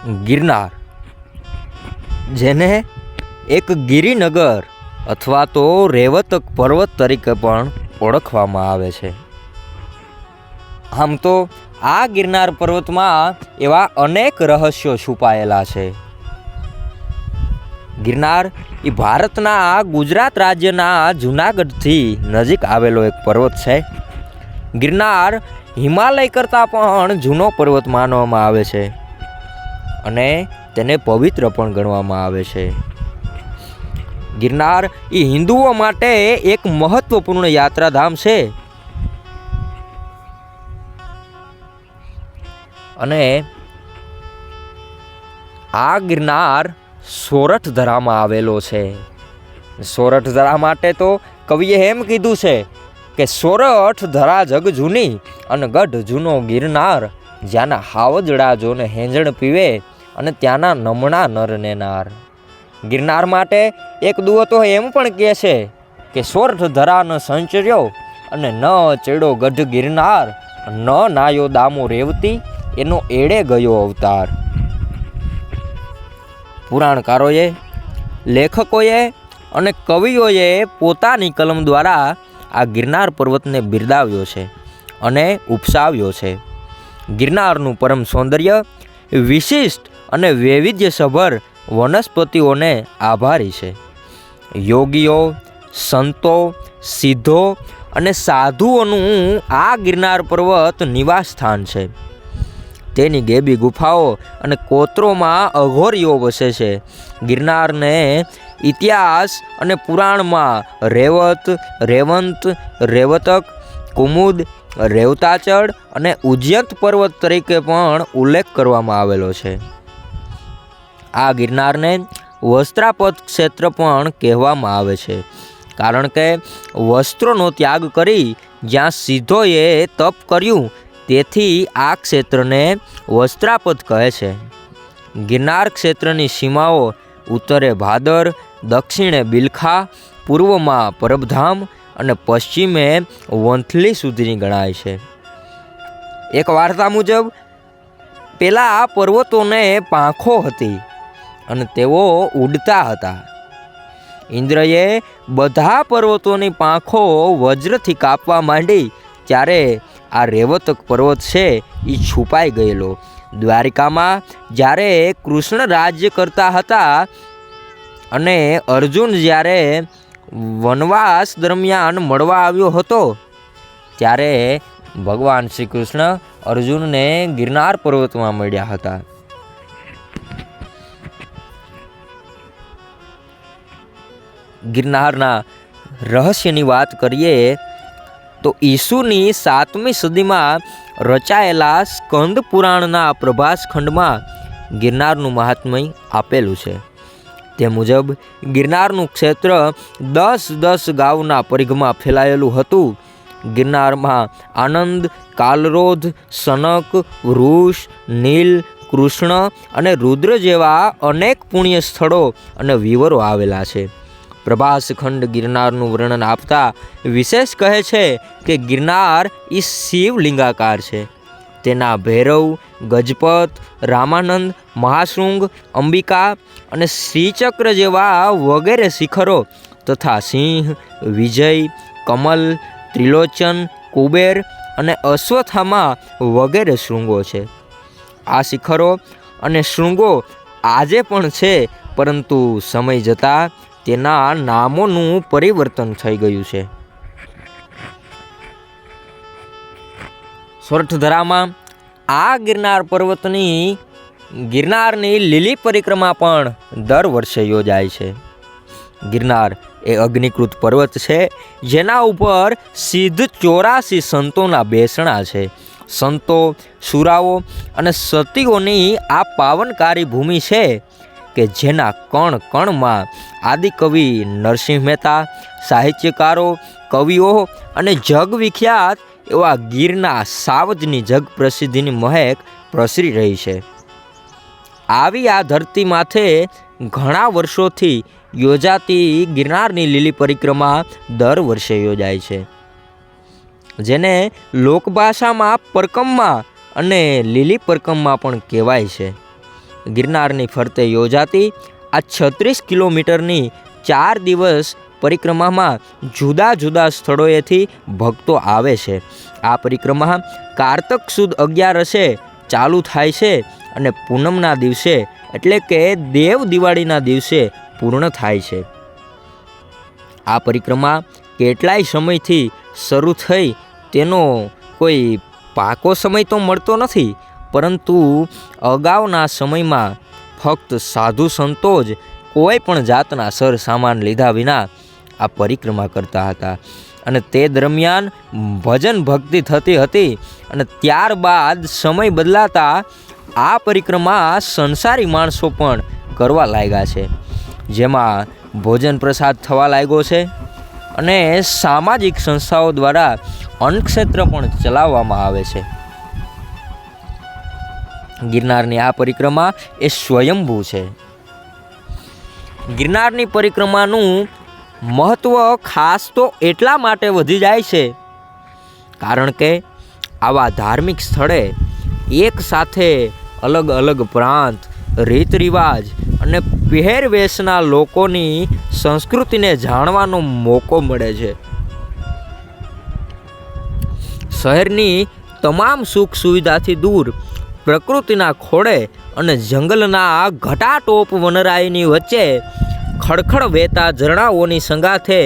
ગિરનાર, જેને એક ગિરિનગર અથવા તો રેવતક પર્વત તરીકે પણ ઓળખવામાં આવે છે. આમ તો આ ગિરનાર પર્વતમાં એવા અનેક રહસ્યો છુપાયેલા છે. ગિરનાર એ ભારતના ગુજરાત રાજ્યના જૂનાગઢથી નજીક આવેલો એક પર્વત છે. ગિરનાર હિમાલય કરતાં પણ જૂનો પર્વત માનવામાં આવે છે અને તેને પવિત્ર પણ ગણવામાં આવે છે. ગિરનાર એ હિન્દુઓ માટે એક મહત્વપૂર્ણ યાત્રાધામ છે અને આ ગિરનાર સોરઠધરામાં આવેલો છે. સોરઠધરા માટે તો કવિએ એમ કીધું છે કે સોરઠ ધરા જગ જૂની અને ગઢ જૂનો ગિરનાર, જ્યાંના હાવજડા જોને હેંજણ પીવે અને ત્યાંના નમણા નર ને નાર. ગિરનાર માટે એક દુઓ તો એમ પણ કહે છે કે સોરઠ ધરા ન સંચર્યો અને ન ચડ્યો ગઢ ગિરનાર, ન નાયો દામો રેવતી એનો એડે ગયો અવતાર. પુરાણકારોએ, લેખકોએ અને કવિઓએ પોતાની કલમ દ્વારા આ ગિરનાર પર્વતને બિરદાવ્યો છે અને ઉપસાવ્યો છે. ગિરનારનું પરમ સૌંદર્ય, વિશિષ્ટ અને વૈવિધ્યસભર વનસ્પતિઓને આભારી છે. યોગીઓ, સંતો, સિદ્ધો અને સાધુઓનું આ ગિરનાર પર્વત નિવાસ સ્થાન છે. તેની ગેબી ગુફાઓ અને કોતરોમાં અઘોરીઓ વસે છે. ગિરનારને ઇતિહાસ અને પુરાણમાં રેવત, રેવંત, રેવતક, કુમુદ, રેવતાચળ અને ઉજ્જૈંત પર્વત તરીકે પણ ઉલ્લેખ કરવામાં આવેલો છે. આ ગિરનારને વસ્ત્રાપદ ક્ષેત્ર પણ કહેવામાં આવે છે, કારણ કે વસ્ત્રોનો ત્યાગ કરી જ્યાં સિદ્ધોએ તપ કર્યું તેથી આ ક્ષેત્રને વસ્ત્રાપદ કહે છે. ગિરનાર ક્ષેત્રની સીમાઓ ઉત્તરે ભાદર, દક્ષિણે બિલખા, પૂર્વમાં પરબધામ અને પશ્ચિમે વંથલી સુધીની ગણાય છે. એક વાર્તા મુજબ પેલા આ પર્વતોને પાંખો હતી અને તેઓ ઉડતા હતા. ઇન્દ્રએ બધા પર્વતોની પાંખો વજ્રથી કાપવા માંડી ત્યારે આ રેવતક પર્વત છે એ છુપાઈ ગયેલો. દ્વારિકામાં જ્યારે કૃષ્ણ રાજ્ય કરતા હતા અને અર્જુન જ્યારે વનવાસ દરમિયાન મળવા આવ્યો હતો ત્યારે ભગવાન શ્રી કૃષ્ણ અર્જુનને ગિરનાર પર્વતમાં મળ્યા હતા. ગિરનારના રહસ્યની વાત કરીએ તો ઈસુની 7મી સદીમાં રચાયેલા સ્કંદ પુરાણના પ્રભાસ ખંડમાં ગિરનારનું મહાત્મય આપેલું છે. તે મુજબ ગિરનારનું ક્ષેત્ર 10 ગાઉના પરિઘમાં ફેલાયેલું હતું. ગિરનારમાં આનંદ, કાલરોધ, સનક, વૃષ, નીલ, કૃષ્ણ અને રુદ્ર જેવા અનેક પુણ્ય સ્થળો અને વિવરો આવેલા છે. પ્રભાસ ખંડ ગિરનારનું વર્ણન આપતા વિશેષ કહે છે કે ગિરનાર એ શિવલિંગાકાર છે. તેના ભૈરવ, ગજપત, રામાનંદ, મહાશૃંગ, અંબિકા અને શ્રીચક્ર જેવા વગેરે શિખરો તથા સિંહ, વિજય, કમલ, ત્રિલોચન, કુબેર અને અશ્વત્થામા વગેરે શૃંગો છે. આ શિખરો અને શૃંગો આજે પણ છે, પરંતુ સમય જતાં તેના નામોનું પરિવર્તન થઈ ગયું છે. સોરઠધરામાં આ ગિરનારની લીલી પરિક્રમા પણ દર વર્ષે યોજાય છે. ગિરનાર એ અગ્નિકૃત પર્વત છે જેના ઉપર સિદ્ધ 84 સંતોના બેસણા છે. સંતો, સુરાઓ અને સતીઓની આ પાવનકારી ભૂમિ છે કે જેના કણ કણમાં આદિકવિ નરસિંહ મહેતા, સાહિત્યકારો, કવિઓ અને જગવિખ્યાત એવા ગીરના સાવજની જગ પ્રસિદ્ધિની મહેક પ્રસરી રહી છે. આવી આ ધરતી માથે ઘણા વર્ષોથી યોજાતી ગિરનારની લીલી પરિક્રમા દર વર્ષે યોજાય છે, જેને લોકભાષામાં પરકમ્મા અને લીલી પરકમ્મા પણ કહેવાય છે. ગિરનારની ફરતે યોજાતી આ 36 કિલોમીટરની 4 દિવસ પરિક્રમામાં જુદા જુદા સ્થળોએથી ભક્તો આવે છે. આ પરિક્રમા કારતક સુદ 11 ચાલુ થાય છે અને પૂનમના દિવસે એટલે કે દેવ દિવાળીના દિવસે પૂર્ણ થાય છે. આ પરિક્રમા કેટલાય સમયથી શરૂ થઈ તેનો કોઈ પાકો સમય તો મળતો નથી, પરંતુ અગાઉના સમયમાં ફક્ત સાધુ સંતો જ કોઈ પણ જાતના સર સામાન લીધા વિના આ પરિક્રમા કરતા હતા અને તે દરમિયાન ભજન ભક્તિ થતી હતી. અને ત્યારબાદ સમય બદલાતા આ પરિક્રમા સંસારી માણસો પણ કરવા લાગ્યા છે, જેમાં ભોજન પ્રસાદ થવા લાગ્યો છે અને સામાજિક સંસ્થાઓ દ્વારા અન્નક્ષેત્ર પણ ચલાવવામાં આવે છે. ગિરનારની આ પરિક્રમા એ સ્વયંભૂ છે. ગિરનારની પરિક્રમાનું મહત્ત્વ ખાસ તો એટલા માટે વધી જાય છે કારણ કે આવા ધાર્મિક સ્થળે એક સાથે અલગ અલગ પ્રાંત, રીત રિવાજ અને પહેરવેશના લોકોની સંસ્કૃતિને જાણવાનો મોકો મળે છે. શહેરની તમામ સુખ સુવિધાથી દૂર પ્રકૃતિના ખોળે અને જંગલના ઘટાટોપ વનરાયની વચ્ચે ખડખડ વહેતા ઝરણાઓની સંગાથે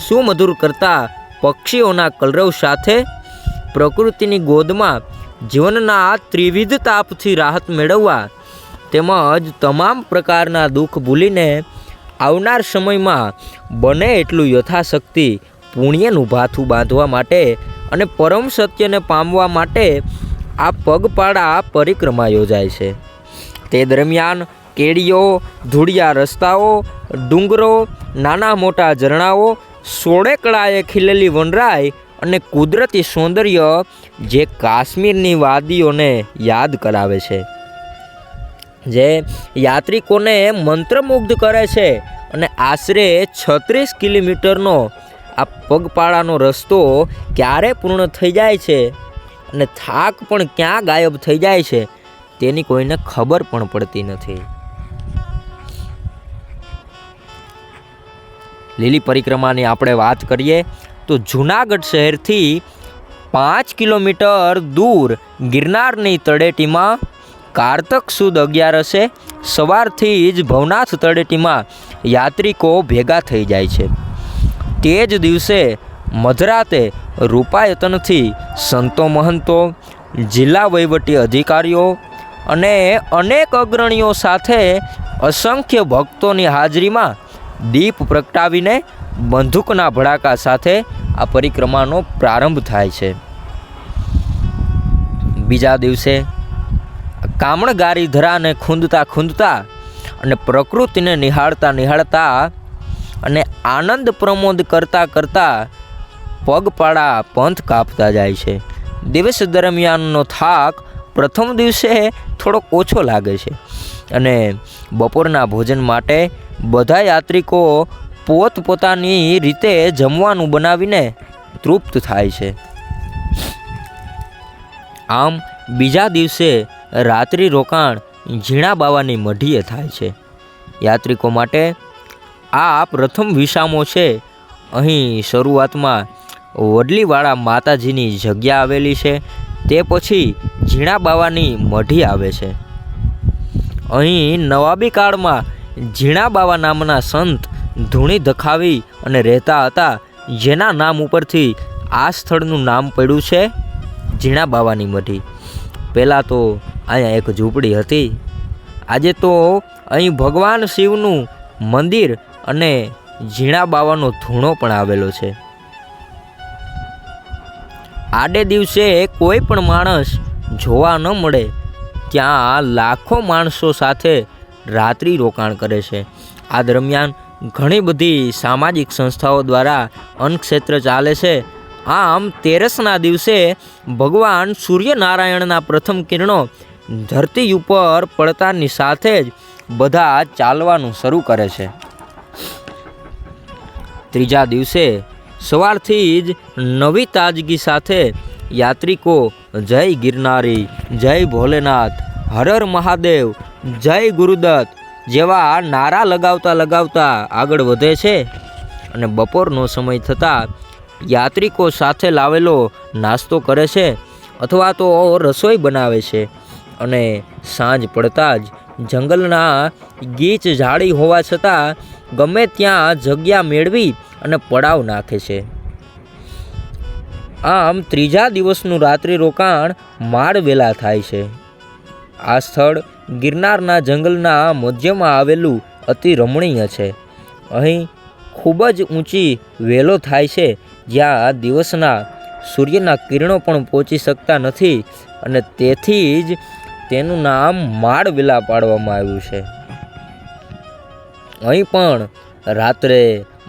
સુમધુર કરતા પક્ષીઓના કલરવ સાથે પ્રકૃતિની ગોદમાં જીવનના ત્રિવિધ તાપથી રાહત મેળવવા તેમજ તમામ પ્રકારના દુઃખ ભૂલીને આવનાર સમયમાં બને એટલું યથાશક્તિ પુણ્યનું ભાથું બાંધવા માટે અને પરમ સત્યને પામવા માટે આ પગપાળા પરિક્રમા યોજાય છે. તે દરમિયાન કેડીઓ, ધૂળિયા રસ્તાઓ, ડુંગરો, નાના મોટા ઝરણાઓ, સોળે કળાએ ખીલેલી વનરાય અને કુદરતી સૌંદર્ય જે કાશ્મીરની વાદીઓને યાદ કરાવે છે, જે યાત્રિકોને મંત્રમુગ્ધ કરે છે. અને આશરે 36 કિલોમીટરનો આ પગપાળાનો રસ્તો ક્યારે પૂર્ણ થઈ જાય છે અને થાક પણ ક્યાં ગાયબ થઈ જાય છે તેની કોઈને ખબર પણ પડતી નથી. લીલી પરિક્રમાની આપણે વાત કરીએ તો જૂનાગઢ શહેરથી 5 કિલોમીટર દૂર ગિરનારની તળેટીમાં કારતક સુદ 11 સવારથી જ ભવનાથ તળેટીમાં યાત્રિકો ભેગા થઈ જાય છે. તે જ દિવસે મધરાતે રૂપાયતનથી સંતો મહંતો, જિલ્લા વહીવટી અધિકારીઓ અને અનેક અગ્રણીઓ સાથે અસંખ્ય ભક્તોની હાજરીમાં દીપ પ્રગટાવીને બંદૂકના ભડાકા સાથે આ પરિક્રમાનો પ્રારંભ થાય છે. બીજા દિવસે કામણગારી ધરાને ખૂંદતા અને પ્રકૃતિને નિહાળતા અને આનંદ પ્રમોદ કરતા પગપાળા પંથ કાપતા જાય છે. દિવસ દરમિયાનનો થાક પ્રથમ દિવસે થોડોક ઓછો લાગે છે અને બપોરના ભોજન માટે બધા યાત્રિકો પોતપોતાની રીતે જમવાનું બનાવીને તૃપ્ત થાય છે. આમ બીજા દિવસે રાત્રિ રોકાણ ઝીણા બાવાની મઢીએ થાય છે. યાત્રિકો માટે આ પ્રથમ વિસામો છે. અહીં શરૂઆતમાં વડલીવાળા માતાજીની જગ્યા આવેલી છે, તે પછી ઝીણા બાવાની મઢી આવે છે. અહીં નવાબી કાળમાં ઝીણા બાવા નામના સંત ધૂણી ધખાવી અને રહેતા હતા, જેના નામ ઉપરથી આ સ્થળનું નામ પડ્યું છે ઝીણા બાવાની મઢી. પહેલાં તો અહીંયા એક ઝૂંપડી હતી. આજે તો અહીં ભગવાન શિવનું મંદિર અને ઝીણા બાવાનો ધૂણો પણ આવેલો છે. આડે દિવસે કોઈ પણ માણસ જોવા ન મળે ત્યાં લાખો માણસો સાથે રાત્રિ રોકાણ કરે છે. આ દરમિયાન ઘણી બધી સામાજિક સંસ્થાઓ દ્વારા અન્નક્ષેત્ર ચાલે છે. આમ તેરસના દિવસે ભગવાન સૂર્યનારાયણના પ્રથમ કિરણો ધરતી ઉપર પડતાની સાથે જ બધા ચાલવાનું શરૂ કરે છે. ત્રીજા દિવસે સવારથી જ નવી તાજગી સાથે યાત્રિકો જય ગિરનારી, જય ભોલેનાથ હર હર મહાદેવ, જય ગુરુદત્ત જેવા નારા લગાવતા લગાવતા આગળ વધે છે અને બપોરનો સમય થતાં યાત્રિકો સાથે લાવેલો નાસ્તો કરે છે અથવા તો રસોઈ બનાવે છે અને સાંજ પડતાં જ જંગલના ગીચ ઝાડી હોવા છતાં ગમે ત્યાં જગ્યા મેળવી અને પડાવ નાખે છે. આમ ત્રીજા દિવસનું રાત્રિ રોકાણ માળવેલા થાય છે. આ સ્થળ ગિરનારના જંગલના મધ્યમાં આવેલું અતિ રમણીય છે. અહીં ખૂબ જ ઊંચી વેલો થાય છે જ્યાં દિવસના સૂર્યના કિરણો પણ પહોંચી શકતા નથી અને તેથી જ તેનું નામ માળવેલા પાડવામાં આવ્યું છે. અહીં પણ રાત્રે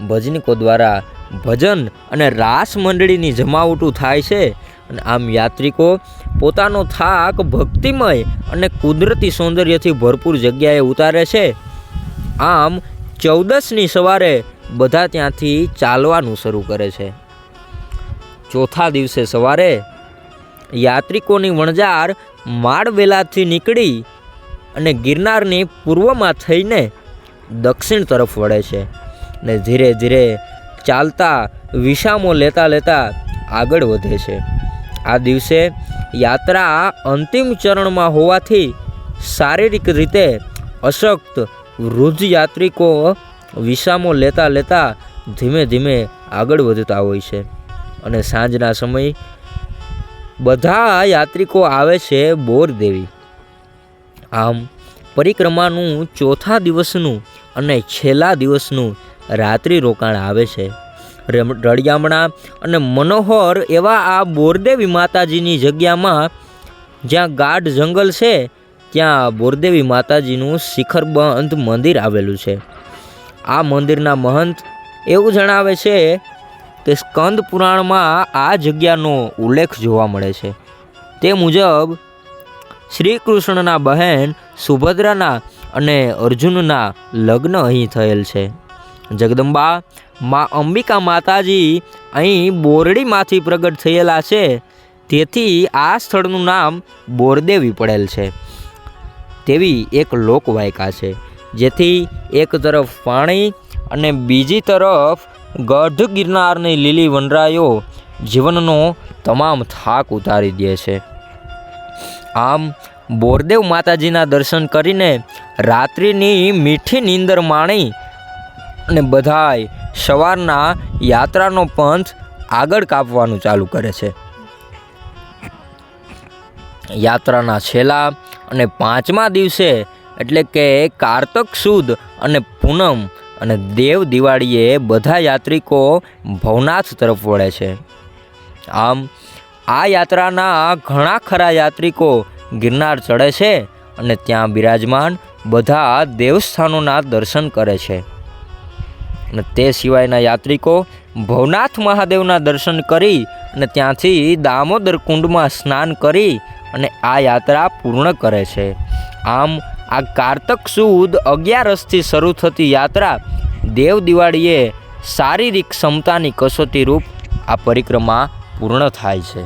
ભજનીકો દ્વારા ભજન અને રાસ મંડળીની જમાવટું થાય છે અને આમ યાત્રિકો પોતાનો થાક ભક્તિમય અને કુદરતી સૌંદર્યથી ભરપૂર જગ્યાએ ઉતારે છે. આમ 14ની સવારે બધા ત્યાંથી ચાલવાનું શરૂ કરે છે. ચોથા દિવસે સવારે યાત્રિકોની વણઝાર માળવેલાથી નીકળી અને ગિરનારની પૂર્વમાં થઈને દક્ષિણ તરફ વળે છે ને ધીરે ધીરે ચાલતા વિસામો લેતા લેતા આગળ વધે છે. આ દિવસે યાત્રા અંતિમ ચરણમાં હોવાથી શારીરિક રીતે અશક્ત વૃદ્ધ યાત્રિકો વિસામો લેતા લેતા ધીમે ધીમે આગળ વધતા હોય છે અને સાંજના સમયે બધા યાત્રિકો આવે છે બોરદેવી. આમ પરિક્રમાનું ચોથા દિવસનું અને છેલ્લા દિવસનું રાત્રિ રોકાણ આવે છે. રળિયામણા અને મનોહર એવા આ બોરદેવી માતાજીની જગ્યામાં જ્યાં ગાઢ જંગલ છે ત્યાં બોરદેવી માતાજીનું શિખરબંધ મંદિર આવેલું છે. આ મંદિરના મહંત એવું જણાવે છે કે સ્કંદ પુરાણમાં આ જગ્યાનો ઉલ્લેખ જોવા મળે છે. તે મુજબ શ્રી કૃષ્ણના બહેન સુભદ્રાના અને અર્જુનના લગ્ન અહીં થયેલ છે. જગદંબા મા અંબિકા માતાજી અહીં બોરડીમાંથી પ્રગટ થયેલા છે, તેથી આ સ્થળનું નામ બોરદેવી પડેલ છે તેવી એક લોકવાયકા છે. જેથી એક તરફ પાણી અને બીજી તરફ ગઢ ગિરનારની લીલી વનરાઈઓ જીવનનો તમામ થાક ઉતારી દે છે. આમ બોરદેવ માતાજીના દર્શન કરીને રાત્રિની મીઠી નીંદર માણી અને બધાય સવારના યાત્રાનો પંથ આગળ કાપવાનું ચાલુ કરે છે. યાત્રાના છેલ્લા અને પાંચમા દિવસે એટલે કે કારતક સુદ અને પૂનમ અને દેવ દિવાળીએ બધા યાત્રિકો ભવનાથ તરફ વળે છે. આમ આ યાત્રાના ઘણા ખરા યાત્રિકો ગિરનાર ચડે છે અને ત્યાં બિરાજમાન બધા દેવસ્થાનોના દર્શન કરે છે. અને તે સિવાયના યાત્રિકો ભવનાથ મહાદેવના દર્શન કરી અને ત્યાંથી દામોદર કુંડમાં સ્નાન કરી અને આ યાત્રા પૂર્ણ કરે છે. આમ આ કારતક સુદ 11થી શરૂ થતી યાત્રા દેવ દિવાળીએ શારીરિક ક્ષમતાની કસોટી રૂપ આ પરિક્રમા પૂર્ણ થાય છે.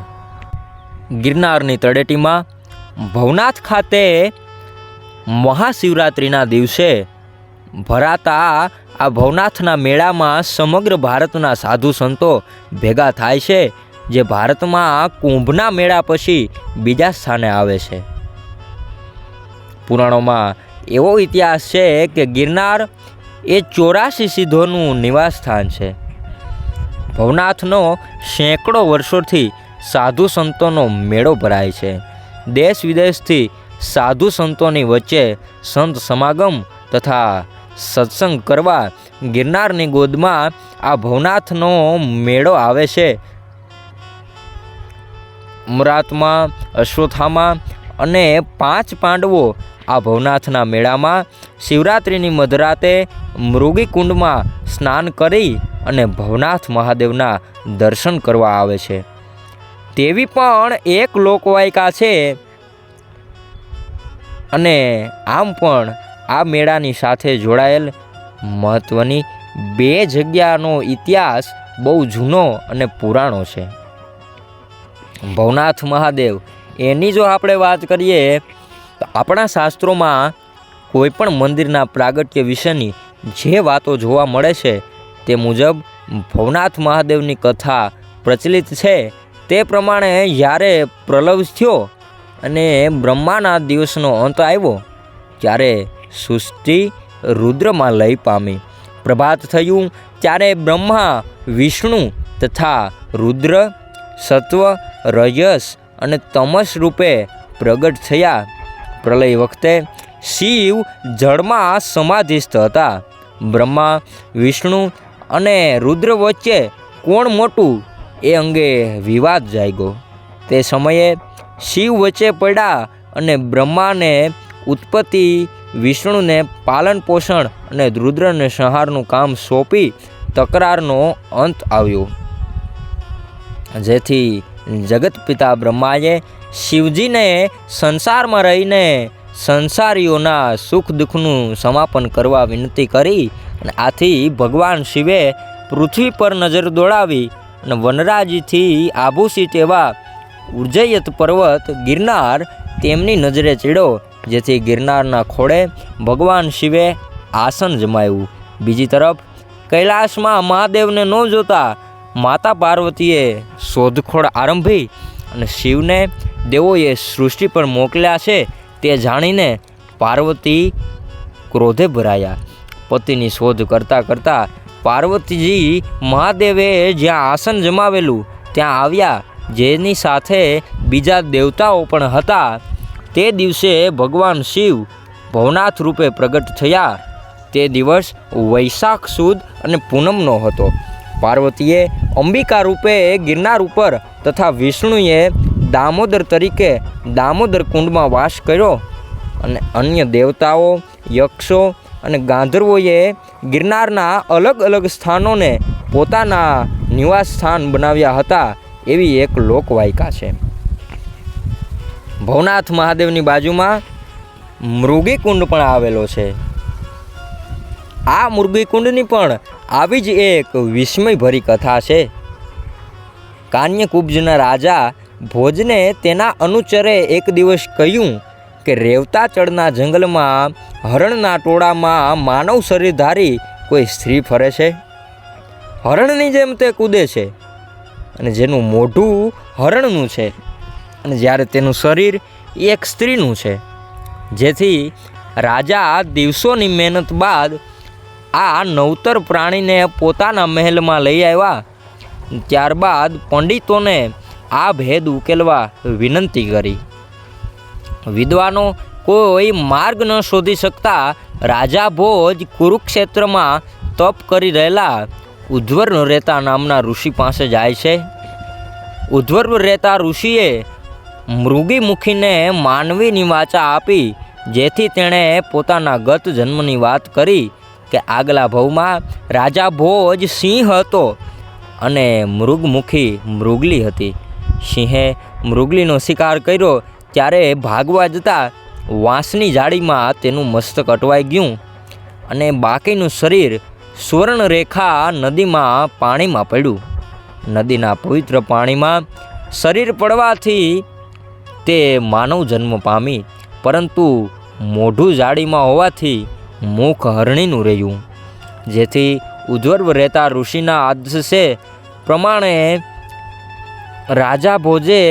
ગિરનારની તળેટીમાં ભવનાથ ખાતે મહાશિવરાત્રિના દિવસે ભરાતા આ ભવનાથના મેળામાં સમગ્ર ભારતના સાધુ સંતો ભેગા થાય છે, જે ભારતમાં કુંભના મેળા પછી બીજા સ્થાને આવે છે. પુરાણોમાં એવો ઇતિહાસ છે કે ગિરનાર એ 84 સિદ્ધોનું નિવાસ સ્થાન છે. ભવનાથનો સેંકડો વર્ષોથી સાધુ સંતોનો મેળો ભરાય છે. દેશ વિદેશથી સાધુ સંતોની વચ્ચે સંત સમાગમ તથા સત્સંગ કરવા ગિરનારની ગોદમાં આ ભવનાથનો મેળો આવે છે. અમરાત્મા, અશ્વત્થામા અને 5 પાંડવો આ ભવનાથના મેળામાં શિવરાત્રિની મધરાતે મૃગીકુંડમાં સ્નાન કરી અને ભવનાથ મહાદેવના દર્શન કરવા આવે છે. તેવી પણ એક લોકવાયકા છે. અને આમ પણ આ મેળાની સાથે જોડાયેલ મહત્ત્વની 2 જગ્યાનો ઇતિહાસ બહુ જૂનો અને પુરાણો છે. ભવનાથ મહાદેવ એની જો આપણે વાત કરીએ તો આપણા શાસ્ત્રોમાં કોઈ પણ મંદિરના પ્રાગટ્ય વિશેની જે વાતો જોવા મળે છે તે મુજબ ભવનાથ મહાદેવની કથા પ્રચલિત છે. તે પ્રમાણે જ્યારે પ્રલવ થયો અને બ્રહ્માના દિવસનો અંત આવ્યો ત્યારે સૃષ્ટિ રુદ્રમાં લય પામી. પ્રભાત થયું ત્યારે બ્રહ્મા, વિષ્ણુ તથા રુદ્ર સત્વ, રજસ અને તમસ રૂપે પ્રગટ થયા. પ્રલય વખતે શિવ જળમાં સમાધિસ્થ હતા. બ્રહ્મા, વિષ્ણુ અને રુદ્ર વચ્ચે કોણ મોટું એ અંગે વિવાદ જાગ્યો. તે સમયે શિવ વચ્ચે પડ્યા અને બ્રહ્માને ઉત્પત્તિ, વિષ્ણુને પાલન પોષણ અને રુદ્રને સંહારનું કામ સોંપી તકરારનો અંત આવ્યો. જેથી જગત પિતા બ્રહ્માએ શિવજીને સંસારમાં રહીને સંસારીઓના સુખ દુઃખનું સમાપન કરવા વિનંતી કરી અને આથી ભગવાન શિવે પૃથ્વી પર નજર દોડાવી અને વનરાજીથી આભૂષિત એવા ઉર્જયત પર્વત ગિરનાર તેમની નજરે ચડ્યો. જેથી ગિરનારના ખોળે ભગવાન શિવે આસન જમાવ્યું. બીજી તરફ કૈલાસમાં મહાદેવને ન જોતા માતા પાર્વતીએ શોધખોળ આરંભી અને શિવને દેવોએ સૃષ્ટિ પર મોકલ્યા છે તે જાણીને પાર્વતી ક્રોધે ભરાયા. પતિની શોધ કરતાં કરતાં પાર્વતીજી મહાદેવે જ્યાં આસન જમાવેલું ત્યાં આવ્યા, જેની સાથે બીજા દેવતાઓ પણ હતા. તે દિવસે ભગવાન શિવ ભવનાથ રૂપે પ્રગટ થયા. તે દિવસ વૈશાખ સુદ અને પૂનમનો હતો. પાર્વતીએ અંબિકા રૂપે ગિરનાર ઉપર તથા વિષ્ણુએ દામોદર તરીકે દામોદર કુંડમાં વાસ કર્યો અને અન્ય દેવતાઓ, યક્ષો અને ગાંધર્વોએ ગિરનારના અલગ અલગ સ્થાનોને પોતાના નિવાસ સ્થાન બનાવ્યા હતા. એવી એક લોકવાયકા છે. ભવનાથ મહાદેવની બાજુમાં મૃગી કુંડ પણ આવેલો છે. આ મૃગી કુંડની પણ આવી જ એક વિસ્મયભરી કથા છે. કાન્યકુબ્જના રાજા ભોજને તેના અનુચરે એક દિવસ કહ્યું કે રેવતાચળના જંગલમાં હરણના ટોળામાં માનવ શરીરધારી કોઈ સ્ત્રી ફરે છે. હરણની જેમ તે કૂદે છે અને જેનું મોઢું હરણનું છે અને જ્યારે તેનું શરીર એક સ્ત્રીનું છે. જેથી રાજા દિવસોની મહેનત બાદ આ નવતર પ્રાણીને પોતાના મહેલમાં લઈ આવ્યા. ત્યારબાદ પંડિતોને આ ભેદ ઉકેલવા વિનંતી કરી. વિદ્વાનો કોઈ માર્ગ ન શોધી શકતા રાજા ભોજ કુરુક્ષેત્રમાં તપ કરી રહેલા ઉધ્વર્વ રહેતા નામના ઋષિ પાસે જાય છે. ઉધ્વર્વ રહેતા ઋષિએ મૃગીમુખીને માનવીની વાચા આપી, જેથી તેણે પોતાના ગત જન્મની વાત કરી કે આગલા ભવમાં રાજા ભોજ સિંહ હતો અને મૃગમુખી મૃગલી હતી. સિંહે મૃગલીનો શિકાર કર્યો ત્યારે ભાગવા જતાં વાંસની જાળીમાં તેનું મસ્તક અટવાઈ ગયું અને બાકીનું શરીર સુવર્ણરેખા નદીમાં પાણીમાં પડ્યું. નદીના પવિત્ર પાણીમાં શરીર પડવાથી તે માનવ જન્મ પામી, પરંતુ મોઢું જાળીમાં હોવાથી મુખ હરણીનું રહ્યું. જેથી ઉધ્વર્વ રહેતા ઋષિના આદેશ પ્રમાણે રાજા ભોજે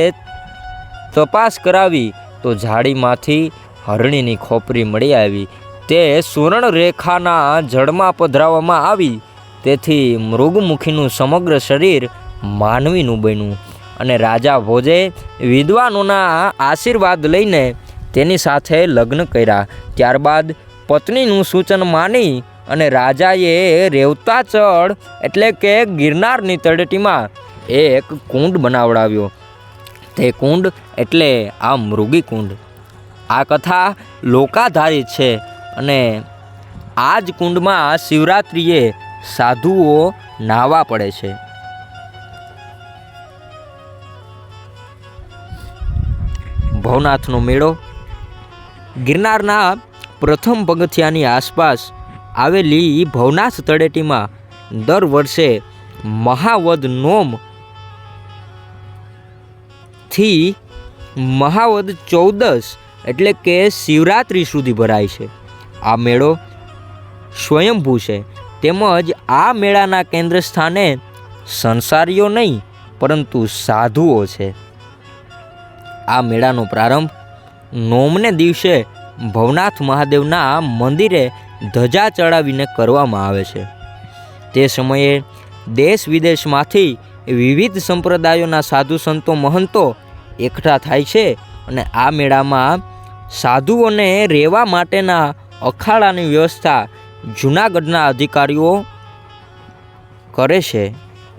તપાસ કરાવી તો જાળીમાંથી હરણીની ખોપરી મળી આવી. તે સુવર્ણરેખાના જળમાં પધરાવવામાં આવી, તેથી મૃગમુખીનું સમગ્ર શરીર માનવીનું બન્યું અને રાજા ભોજે વિદ્વાનોના આશીર્વાદ લઈને તેની સાથે લગ્ન કર્યા. ત્યારબાદ પત્નીનું સૂચન માની અને રાજાએ રેવતાચળ એટલે કે ગિરનારની તળેટીમાં એક કુંડ બનાવડાવ્યો. તે કુંડ એટલે આ મૃગી કુંડ. આ કથા લોકાધારિત છે અને આ જ કુંડમાં શિવરાત્રિએ સાધુઓ નાહવા પડે છે. ભવનાથનો મેળો. ગિરનારના પ્રથમ પગથિયાની આસપાસ આવેલી ભવનાથ તળેટીમાં દર વર્ષે મહાવદ નોમ થી મહાવદ 14 એટલે કે શિવરાત્રિ સુધી ભરાય છે. આ મેળો સ્વયંભૂ છે, તેમજ આ મેળાના કેન્દ્ર સ્થાને સંસારીઓ નહીં પરંતુ સાધુઓ છે. આ મેળાનો પ્રારંભ નોમને દિવસે ભવનાથ મહાદેવના મંદિરે ધજા ચડાવીને કરવામાં આવે છે. તે સમયે દેશ વિદેશમાંથી વિવિધ સંપ્રદાયોના સાધુ સંતો મહંતો એકઠા થાય છે અને આ મેળામાં સાધુઓને રહેવા માટેના અખાડાની વ્યવસ્થા જૂનાગઢના અધિકારીઓ કરે છે.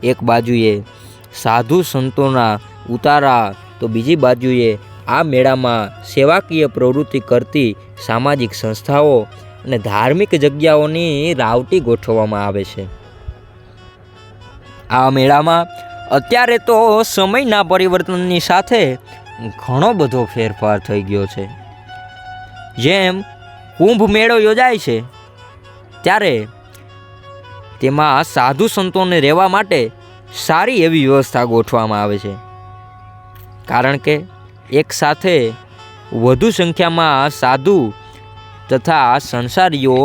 એક બાજુએ સાધુ સંતોના ઉતારા તો બીજી બાજુએ આ મેળામાં સેવાકીય પ્રવૃત્તિ કરતી સામાજિક સંસ્થાઓ અને ધાર્મિક જગ્યાઓની રાવટી ગોઠવવામાં આવે છે. આ મેળામાં અત્યારે તો સમયના પરિવર્તનની સાથે ઘણો બધો ફેરફાર થઈ ગયો છે. જેમ કુંભ મેળો યોજાય છે ત્યારે તેમાં સાધુ સંતોને રહેવા માટે સારી એવી વ્યવસ્થા ગોઠવવામાં આવે છે, કારણ કે એક સાથે વધુ સંખ્યામાં સાધુ તથા સંસારીઓ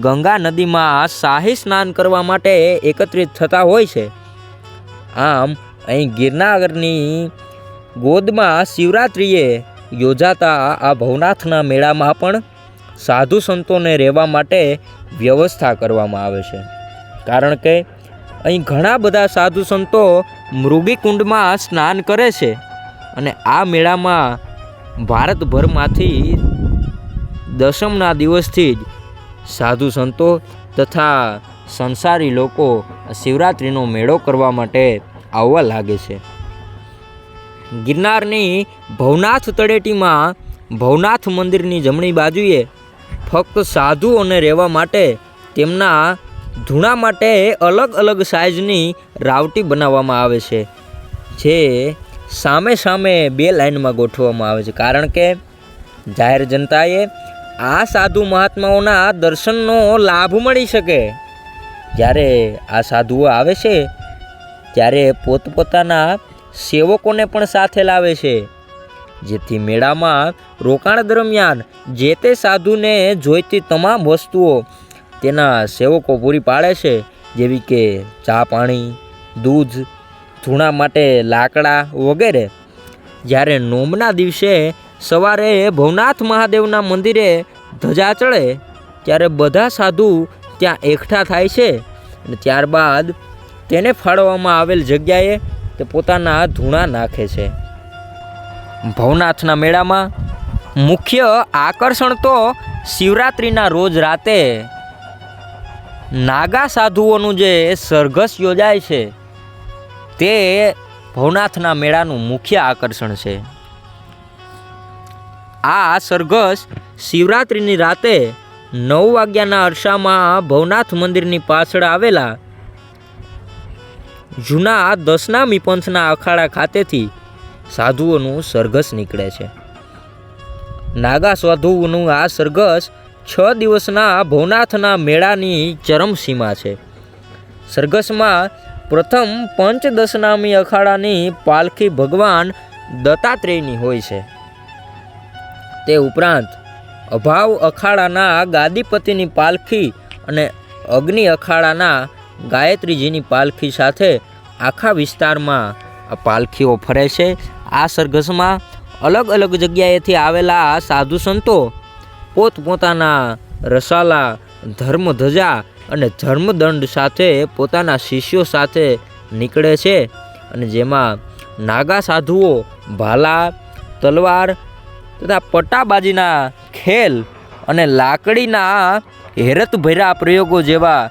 ગંગા નદીમાં શાહી સ્નાન કરવા માટે એકત્રિત થતા હોય છે. આમ અહીં ગિરનારની ગોદમાં શિવરાત્રિએ યોજાતા આ ભવનાથના મેળામાં પણ સાધુ સંતોને રહેવા માટે વ્યવસ્થા કરવામાં આવે છે, કારણ કે અહીં ઘણા બધા સાધુ સંતો મૃગીકુંડમાં સ્નાન કરે છે અને આ મેળામાં ભારતભરમાંથી દશમના દિવસથી જ સાધુ સંતો તથા સંસારી લોકો શિવરાત્રિનો મેળો કરવા માટે આવવા લાગે છે. ગિરનારની ભવનાથ તળેટીમાં ભવનાથ મંદિરની જમણી બાજુએ ફક્ત સાધુઓને રહેવા માટે તેમના ધૂણા માટે અલગ અલગ સાઇઝની રાવટી બનાવવામાં આવે છે, જે સામે સામે બે લાઇનમાં ગોઠવવામાં આવે છે, કારણ કે જાહેર જનતાએ આ સાધુ મહાત્માઓના દર્શનનો લાભ મળી શકે. જ્યારે આ સાધુઓ આવે છે ત્યારે પોતપોતાના સેવકોને પણ સાથે લાવે છે, જેથી મેળામાં રોકાણ દરમિયાન જે તે સાધુને જોઈતી તમામ વસ્તુઓ તેના સેવકો પૂરી પાડે છે, જેવી કે ચા પાણી, દૂધ, ધૂણા માટે લાકડા વગેરે. જ્યારે નોમના દિવસે સવારે ભવનાથ મહાદેવના મંદિરે ધજા ચડે ત્યારે બધા સાધુ ત્યાં એકઠા થાય છે અને ત્યારબાદ તેને ફાળવવામાં આવેલ જગ્યાએ તે પોતાના ધૂણા નાખે છે. ભવનાથના મેળામાં મુખ્ય આકર્ષણ તો શિવરાત્રિના રોજ રાતે નાગા સાધુઓનું જે સરઘસ યોજાય છે તે ભવનાથના મેળાનું મુખ્ય આકર્ષણ છે. આ સરઘસ શિવરાત્રિની રાતે 9 વાગ્યાના અરસામાં ભવનાથ મંદિરની પાછળ આવેલા જૂના દશનામી પંથના અખાડા ખાતેથી સાધુઓનું સરઘસ નીકળે છે. નાગા સાધુઓનું આ સરઘસ 6 દિવસના ભવનાથના મેળાની ચરમસીમા છે. સરઘસમાં પ્રથમ પંચદશનામી અખાડાની પાલખી ભગવાન દત્તાત્રેયની હોય છે. તે ઉપરાંત અભાવ અખાડાના ગાદીપતિની પાલખી અને અગ્નિ અખાડાના ગાયત્રીજીની પાલખી સાથે આખા વિસ્તારમાં આ પાલખીઓ ફરે છે. આ સરઘસમાં અલગ અલગ જગ્યાએથી આવેલા સાધુ સંતો પોતપોતાના રસાલા, ધર્મધજા અને ધર્મદંડ સાથે પોતાના શિષ્યો સાથે નીકળે છે અને જેમાં નાગા સાધુઓ ભાલા, તલવાર તથા પટ્ટાબાજીના ખેલ અને લાકડીના હેરતભર્યા પ્રયોગો જેવા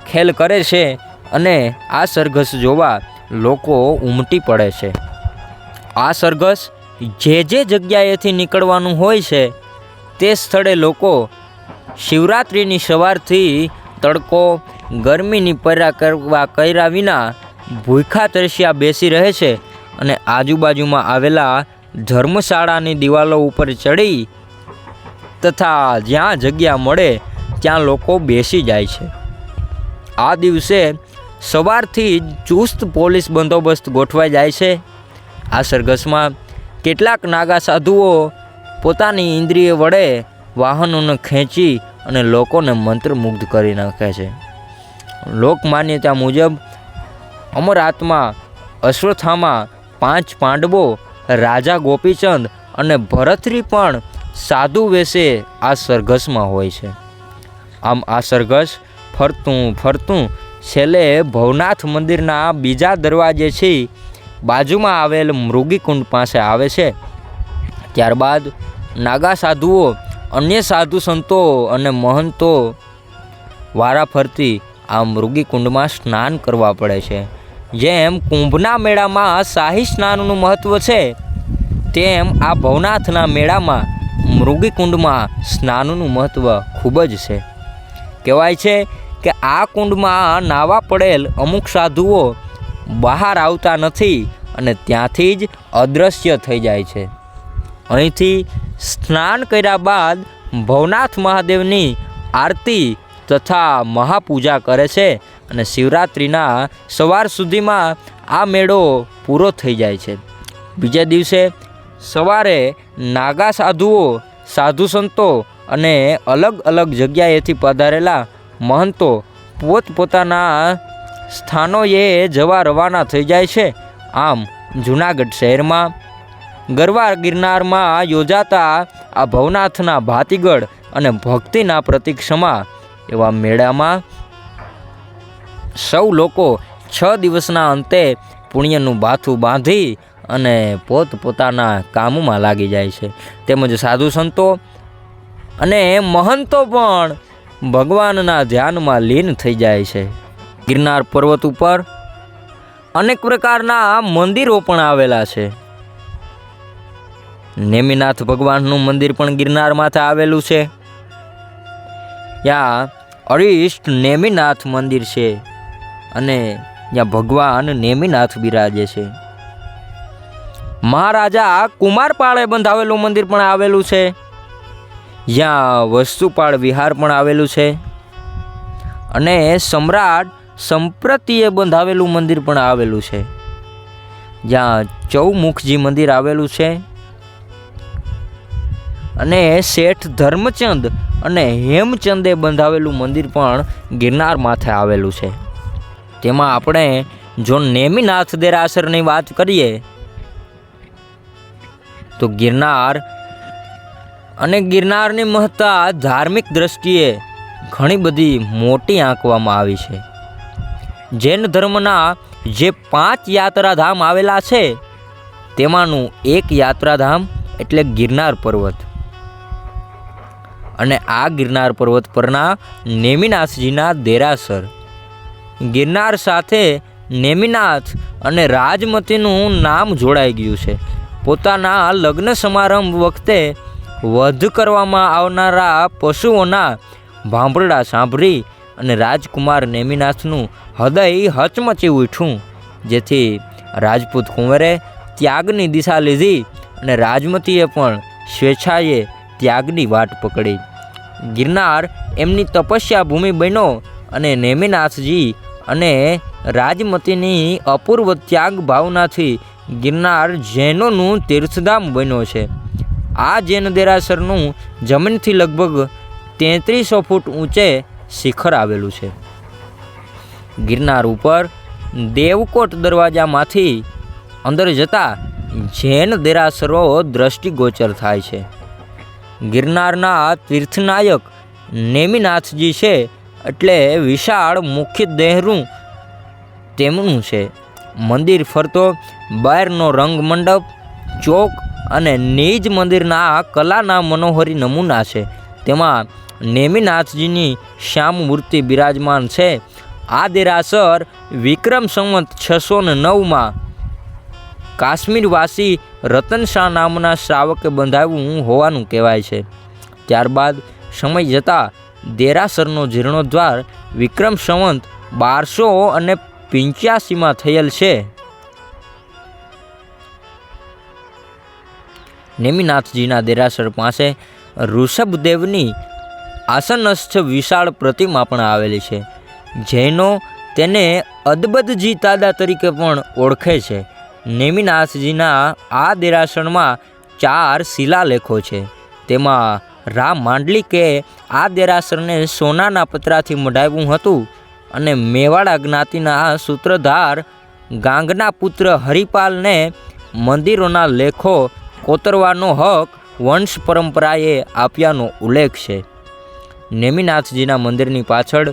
ખેલ કરે છે અને આ સરઘસ જોવા લોકો ઉમટી પડે છે. આ સરઘસ જે જગ્યાએથી નીકળવાનું હોય છે તે સ્થળે લોકો શિવરાત્રિની સવારથી તડકો, ગરમીની પરા કર્યા વિના ભૂખ્યા તરસ્યા બેસી રહે છે અને આજુબાજુમાં આવેલા ધર્મશાળાની દિવાલો ઉપર ચડી તથા જ્યાં જગ્યા મળે ત્યાં લોકો બેસી જાય છે. આ દિવસે સવારથી જ ચુસ્ત પોલીસ બંદોબસ્ત ગોઠવાઈ જાય છે. આ સરઘસમાં કેટલાક નાગા સાધુઓ પોતાની ઇન્દ્રિય વડે વાહનોને ખેંચી અને લોકોને મંત્રમુગ્ધ કરી નાખે છે. લોકમાન્યતા મુજબ અમર આત્મા અશ્વત્થામા, 5 પાંડવો, રાજા ગોપીચંદ અને ભરતરી પણ સાધુ વેશે આ સરઘસમાં હોય છે. આમ આ સરઘસ ફરતું ફરતું છેલ્લે ભવનાથ મંદિરના બીજા દરવાજેથી બાજુમાં આવેલ મૃગીકુંડ પાસે આવે છે. ત્યારબાદ નાગા સાધુઓ, અન્ય સાધુ સંતો અને મહંતો વારાફરતી આ મૃગીકુંડમાં સ્નાન કરવા પડે છે. જેમ કુંભના મેળામાં શાહી સ્નાનનું મહત્ત્વ છે, તેમ આ ભવનાથના મેળામાં મૃગીકુંડમાં સ્નાનનું મહત્ત્વ ખૂબ જ છે. કહેવાય છે કે આ કુંડમાં નાવા પડેલ અમુક સાધુઓ બહાર આવતા નથી અને ત્યાંથી જ અદૃશ્ય થઈ જાય છે. અહીંથી સ્નાન કર્યા બાદ ભવનાથ મહાદેવની આરતી તથા મહાપૂજા કરે છે અને શિવરાત્રિના સવાર સુધીમાં આ મેળો પૂરો થઈ જાય છે. બીજા દિવસે સવારે નાગા સાધુઓ, સાધુ સંતો અને અલગ અલગ જગ્યાએથી પધારેલા મહંતો પોતપોતાના સ્થાનોએ જવા રવાના થઈ જાય છે. આમ જૂનાગઢ શહેરમાં ગરવા ગિરનારમાં યોજાતા આ ભવનાથના ભાતીગળ અને ભક્તિના પ્રતીક સમા એવા મેળામાં સૌ લોકો 6 દિવસના અંતે પુણ્યનું બાથું બાંધી અને પોતપોતાના કામમાં લાગી જાય છે. તેમજ સાધુ સંતો અને મહંતો પણ ભગવાનના ધ્યાનમાં લીન થઈ જાય છે. ગિરનાર પર્વત ઉપર અનેક પ્રકારના મંદિરો પણ આવેલા છે. નેમિનાથ ભગવાનનું મંદિર પણ ગિરનાર માથે આવેલું છે. ત્યાં અરિષ્ટ નેમિનાથ મંદિર છે અને ત્યાં ભગવાન નેમિનાથ બિરાજે છે. મહારાજા કુમારપાળે બંધાવેલું મંદિર પણ આવેલું છે. જ્યાં વસ્તુપાળ વિહાર પણ આવેલું છે અને સમ્રાટ સંપ્રતિએ બંધાવેલું મંદિર પણ આવેલું છે. જ્યાં ચૌમુખજી મંદિર આવેલું છે અને શેઠ ધર્મચંદ અને હેમચંદે બંધાવેલું મંદિર પણ ગિરનાર માથે આવેલું છે. તેમાં આપણે જો નેમિનાથ દેરાસરની વાત કરીએ તો ગિરનાર અને ગિરનારની મહત્તા ધાર્મિક દ્રષ્ટિએ ઘણી બધી મોટી આંકવામાં આવી છે. જૈન ધર્મના જે 5 યાત્રાધામ આવેલા છે તેમાંનું એક યાત્રાધામ એટલે ગિરનાર પર્વત. અને આ ગિરનાર પર્વત પરના નેમિનાથજીના દેરાસર. ગિરનાર સાથે નેમિનાથ અને રાજમતીનું નામ જોડાઈ ગયું છે. પોતાના લગ્ન સમારંભ વખતે વધ કરવામાં આવનારા પશુઓના ભાંભરડા સાંભળી અને રાજકુમાર નેમિનાથનું હૃદય હચમચી ઉઠ્યું, જેથી રાજપૂત કુંવરે ત્યાગની દિશા લીધી અને રાજમતીએ પણ સ્વેચ્છાએ ત્યાગની વાટ પકડી. ગિરનાર એમની તપસ્યા ભૂમિ બન્યો અને નેમિનાથજી અને રાજમતીની અપૂર્વ ત્યાગ ભાવનાથી ગિરનાર જૈનોનું તીર્થધામ બન્યો છે. આ જૈન દેરાસરનું જમીનથી લગભગ 3300 ફૂટ ઊંચે શિખર આવેલું છે. ગિરનાર ઉપર દેવકોટ દરવાજામાંથી અંદર જતા જૈન દેરાસરો દ્રષ્ટિગોચર થાય છે. ગિરનારના તીર્થનાયક નેમિનાથજી છે એટલે વિશાળ મુખ્ય દેહરું તેમનું છે. મંદિર ફરતો બહારનો રંગ મંડપ, ચોક અને નિજ મંદિરના કલાના મનોહરી નમૂના છે. તેમાં નેમિનાથજીની શ્યામ મૂર્તિ બિરાજમાન છે. આ દેરાસર વિક્રમ સંવત 609માં કાશ્મીરવાસી રતન શાહ નામના શ્રાવકે બંધાવ્યું હોવાનું કહેવાય છે. ત્યારબાદ સમય જતાં દેરાસરનો જીર્ણોદ્ધાર વિક્રમ સંવત 1285માં થયેલ છે. નેમિનાથજીના દેરાસર પાસે ઋષભદેવની આસનસ્થ વિશાળ પ્રતિમા પણ આવેલી છે. જૈનો તેને અદબદજી દાદા તરીકે પણ ઓળખે છે. નેમિનાથજીના આ દેરાસરમાં 4 શિલાલેખો છે. તેમાં રા માંડલિકે આ દેરાસરને સોનાના પતરાથી મઢાવ્યું હતું અને મેવાડા જ્ઞાતિના સૂત્રધાર ગાંગના પુત્ર હરિપાલને મંદિરોના લેખો કોતરવાનો હક વંશ પરંપરાએ આપ્યાનો ઉલ્લેખ છે. નેમિનાથજીના મંદિરની પાછળ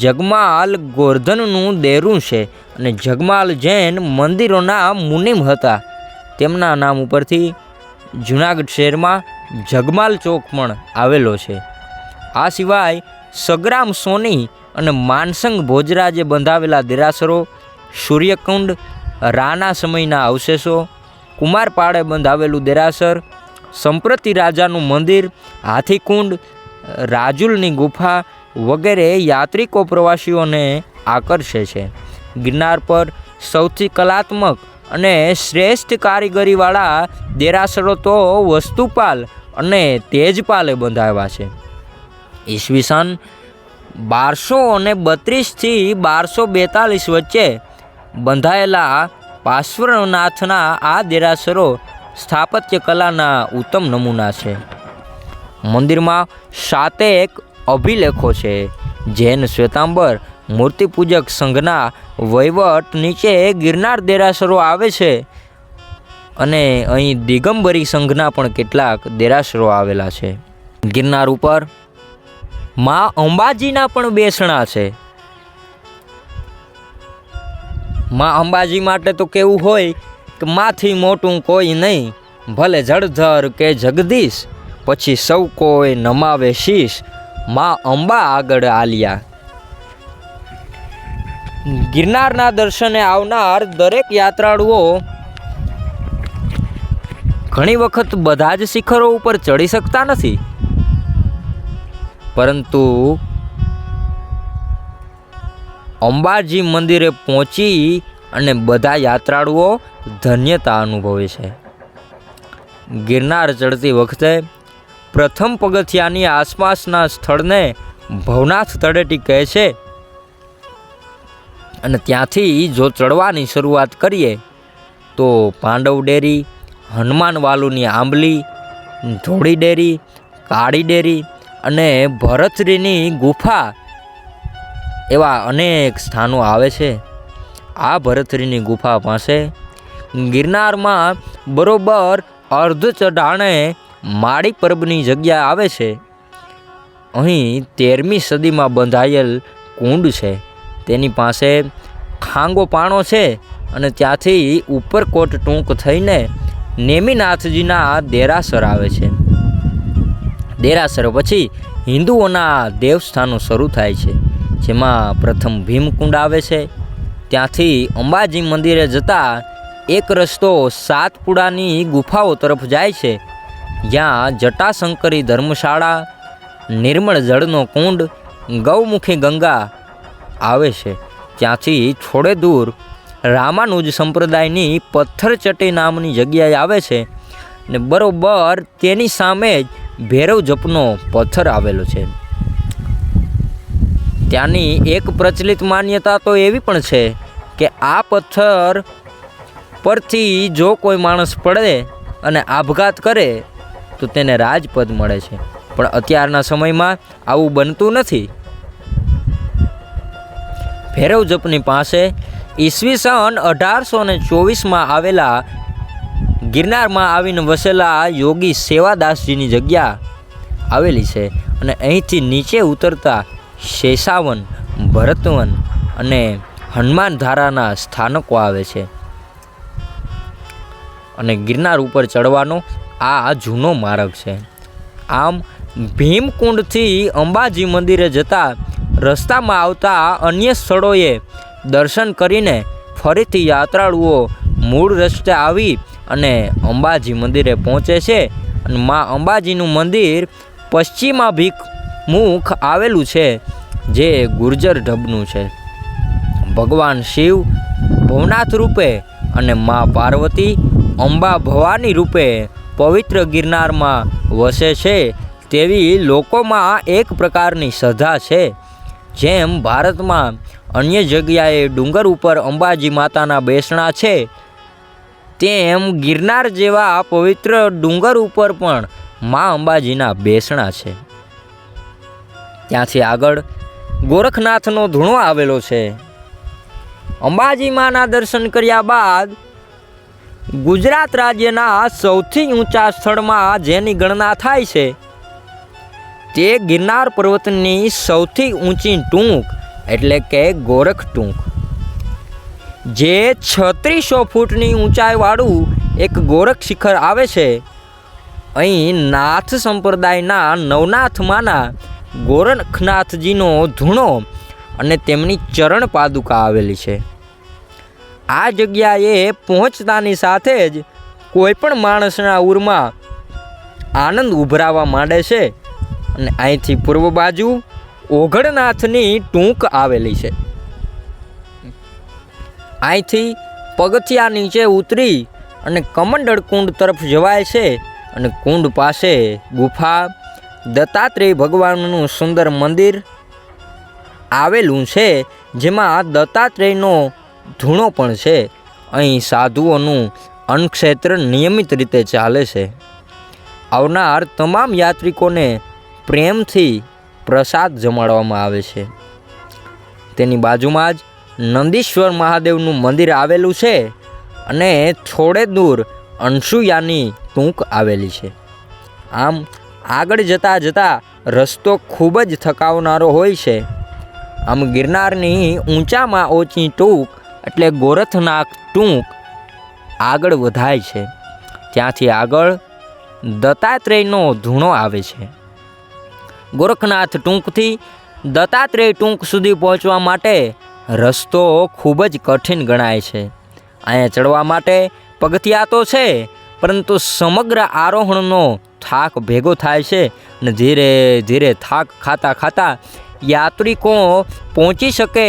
જગમાલ ગોર્ધનનું દેરું છે અને જગમાલ જૈન મંદિરોના મુનિમ હતા. તેમના નામ ઉપરથી જૂનાગઢ શહેરમાં જગમાલ ચોક પણ આવેલો છે. આ સિવાય સગ્રામ સોની અને માનસંગ ભોજરાજે બંધાવેલા દેરાસરો, સૂર્યકુંડ, રાના સમયના અવશેષો, કુમારપાળે બંધાવેલું દેરાસર, સંપ્રતિ રાજાનું મંદિર, હાથીકુંડ, રાજુલની ગુફા વગેરે યાત્રિકો પ્રવાસીઓને આકર્ષે છે. ગિરનાર પર સૌથી કલાત્મક અને શ્રેષ્ઠ કારીગરીવાળા દેરાસરો તો વસ્તુપાલ અને તેજપાલે બંધાવ્યા છે. ઈસવીસન 1232થી 1242 વચ્ચે બંધાયેલા પાર્શ્વનાથના આ દેરાસરો સ્થાપત્ય કલાના ઉત્તમ નમૂના છે. મંદિરમાં 7 અભિલેખો છે. જૈન શ્વેતાંબર મૂર્તિપૂજક સંઘના વહીવટ નીચે ગિરનાર દેરાસરો આવે છે અને અહીં દિગંબરી સંઘના પણ કેટલાક દેરાસરો આવેલા છે. ગિરનાર ઉપર મા અંબાજીના પણ બેસણા છે. મા અંબાજી માટે તો કેવું હોય કે માથી મોટું કોઈ નહીં, ભલે જળધર કે જગદીશ, પછી સૌ કોઈ નમાવે શીશ, મા અંબા આગળ આલિયા. ગિરનારના દર્શને આવનાર દરેક યાત્રાળુઓ ઘણી વખત બધા જ શિખરો ઉપર ચડી શકતા નથી, પરંતુ અંબાજી મંદિરે પહોંચી અને બધા યાત્રાળુઓ ધન્યતા અનુભવે છે. ગિરનાર ચડતી વખતે પ્રથમ પગથિયાની આસપાસના સ્થળને ભવનાથ તળેટી કહે છે અને ત્યાંથી જો ચડવાની શરૂઆત કરીએ તો પાંડવ ડેરી, હનુમાન વાલુની આંબલી, ધોળી ડેરી, કાળી ડેરી અને ભરથરીની ગુફા એવા અનેક સ્થાનો આવે છે. આ ભરથરીની ગુફા પાસે ગિરનારમાં બરોબર અર્ધ ચઢાણે માળી પરબની જગ્યા આવે છે. અહીં 13મી સદીમાં બંધાયેલ કુંડ છે. તેની પાસે ખાંગો પાણો છે અને ત્યાંથી ઉપરકોટ ટૂંક થઈને નેમિનાથજીના દેરાસર આવે છે. દેરાસર પછી હિન્દુઓના દેવસ્થાનો શરૂ થાય છે, જેમાં પ્રથમ ભીમકુંડ આવે છે. ત્યાંથી અંબાજી મંદિરે જતા એક રસ્તો સાતપુડાની ગુફાઓ તરફ જાય છે, જ્યાં જટાશંકરી ધર્મશાળા, નિર્મળ જળનો કુંડ, ગૌમુખી ગંગા આવે છે. ત્યાંથી થોડે દૂર રામાનુજ સંપ્રદાયની પથ્થરચટી નામની જગ્યાએ આવે છે ને બરોબર તેની સામે જ ભૈરવ જપનો પથ્થર આવેલો છે. ત્યાંની એક પ્રચલિત માન્યતા તો એવી પણ છે કે આ પથ્થર પરથી જો કોઈ માણસ પડે અને આપઘાત કરે તો તેને રાજપદ મળે છે, પણ અત્યારના સમયમાં આવું બનતું નથી. ભૈરવ જપની પાસે ઈસવીસન 1824માં આવેલા ગિરનારમાં આવીને વસેલા યોગી સેવાદાસજીની જગ્યા આવેલી છે અને અહીંથી નીચે ઉતરતા શેષાવન, ભરતવન અને હનુમાનધારાના સ્થાનકો આવે છે. અને ગિરનાર ઉપર ચડવાનો આ જૂનો માર્ગ છે. આમ ભીમકુંડથી અંબાજી મંદિરે જતા રસ્તામાં આવતા અન્ય સ્થળોએ દર્શન કરીને ફરીથી યાત્રાળુઓ મૂળ રસ્તે આવી અને અંબાજી મંદિરે પહોંચે છે. અને મા અંબાજીનું મંદિર પશ્ચિમાભિમુખ આવેલું છે, જે ગુર્જર ઢબનું છે. ભગવાન શિવ ભવનાથ રૂપે અને મા પાર્વતી અંબા ભવાની રૂપે પવિત્ર ગિરનારમાં વસે છે તેવી લોકોમાં એક પ્રકારની શ્રદ્ધા છે. જેમ ભારતમાં અન્ય જગ્યાએ ડુંગર ઉપર અંબાજી માતાના બેસણા છે, તેમ ગિરનાર જેવા પવિત્ર ડુંગર ઉપર પણ મા અંબાજીના બેસણા છે. ત્યાંથી આગળ ગોરખનાથનો ધૂણો આવેલો છે. અંબાજી માના દર્શન કર્યા બાદ ગુજરાત રાજ્યના સૌથી ઊંચા સ્થળમાં જેની ગણના થાય છે તે ગિરનાર પર્વતની સૌથી ઊંચી ટૂંક એટલે કે ગોરખ ટૂંક, જે 3600 ફૂટની ઊંચાઈવાળું એક ગોરખ શિખર આવે છે. અહીં નાથ સંપ્રદાયના નવનાથમાંના ગોરખનાથજીનો ધૂણો અને તેમની ચરણ પાદુકા આવેલી છે. આ જગ્યાએ પહોંચતાની સાથે જ કોઈ પણ માણસના ઉરમાં આનંદ ઉભરાવા માંડે છે. અને અહીંથી પૂર્વ બાજુ ઓઘડનાથની ટૂંક આવેલી છે. અહીંથી પગથિયા નીચે ઉતરી અને કમંડળ કુંડ તરફ જવાય છે. અને કુંડ પાસે ગુફા, દત્તાત્રેય ભગવાનનું સુંદર મંદિર આવેલું છે, જેમાં દત્તાત્રેયનો ધૂણો પણ છે. અહીં સાધુઓનું અન્નક્ષેત્ર નિયમિત રીતે ચાલે છે. આવનાર તમામ યાત્રિકોને પ્રેમથી પ્રસાદ જમાડવામાં આવે છે. તેની બાજુમાં જ નંદીશ્વર મહાદેવનું મંદિર આવેલું છે અને થોડે દૂર અનસુયાની ટૂંક આવેલી છે. આમ આગળ જતાં રસ્તો ખૂબ જ થકાવનારો હોય છે. આમ ગિરનારની ઊંચામાં ઊંચી ટૂંક એટલે ગોરખનાથ ટૂંક આગળ વધાય છે. ત્યાંથી આગળ દત્તાત્રેયનો ધૂણો આવે છે. ગોરખનાથ ટૂંકથી દત્તાત્રેય ટૂંક સુધી પહોંચવા માટે રસ્તો ખૂબ જ કઠિન ગણાય છે. અહીંયા ચડવા માટે પગથિયા તો છે, પરંતુ સમગ્ર આરોહણનો થાક ભેગો થાય છે અને ધીરે ધીરે થાક ખાતા યાત્રિકો પહોંચી શકે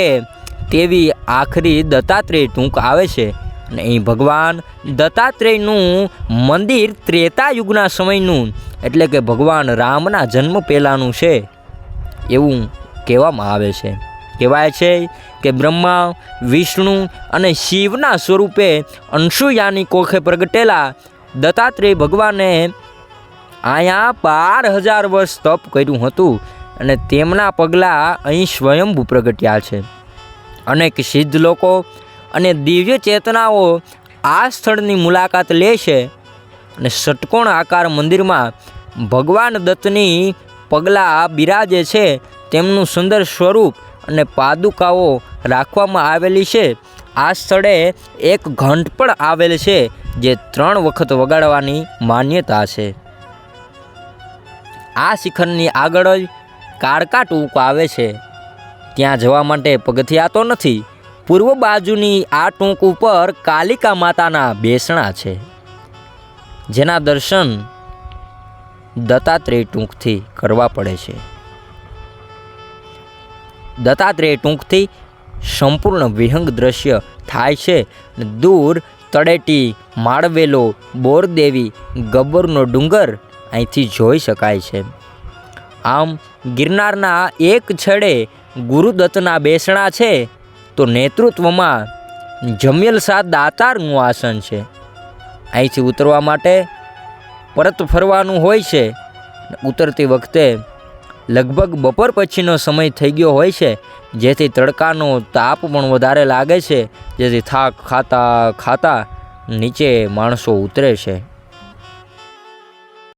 તેવી આખરી દત્તાત્રેય ટૂંક આવે છે. અને અહીં ભગવાન દત્તાત્રેયનું મંદિર ત્રેતાયુગના સમયનું એટલે કે ભગવાન રામના જન્મ પહેલાંનું છે એવું કહેવામાં આવે છે. કહેવાય છે કે બ્રહ્મા, વિષ્ણુ અને શિવના સ્વરૂપે અનસુયાની કોખે પ્રગટેલા દત્તાત્રેય ભગવાને અહીંયા 12,000 વર્ષ તપ કર્યું હતું અને તેમના પગલાં અહીં સ્વયંભૂ પ્રગટ્યા છે. અનેક સિદ્ધ લોકો અને દિવ્ય ચેતનાઓ આ સ્થળની મુલાકાત લે છે અને ષટકોણ આકાર મંદિરમાં ભગવાન દત્તની પગલાં બિરાજે છે. તેમનું સુંદર સ્વરૂપ અને પાદુકાઓ રાખવામાં આવેલી છે. આ સ્થળે એક ઘંટ પણ આવેલ છે જે 3 વખત વગાડવાની માન્યતા છે. આ શિખરની આગળ જ કાળકા ટૂંક આવે છે. ત્યાં જવા માટે પગથિયા તો નથી. પૂર્વ બાજુની આ ટૂંક ઉપર કાલિકા માતાના બેસણા છે, જેના દર્શન દત્તાત્રેય ટૂંકથી કરવા પડે છે. દત્તાત્રેય ટૂંકથી સંપૂર્ણ વિહંગ દ્રશ્ય થાય છે. દૂર તળેટી, માળવેલો, બોરદેવી, ગબ્બરનો ડુંગર અહીંથી જોઈ શકાય છે. આમ ગિરનારના એક છેડે ગુરુદત્તના બેસણા છે, તો નેતૃત્વમાં જમ્યલસા દાતારનું આસન છે. અહીંથી ઉતરવા માટે પરત ફરવાનું હોય છે. ઉતરતી વખતે લગભગ બપોર પછીનો સમય થઈ ગયો હોય છે, જેથી તડકાનો તાપ પણ વધારે લાગે છે, જેથી થાક ખાતા નીચે માણસો ઉતરે છે.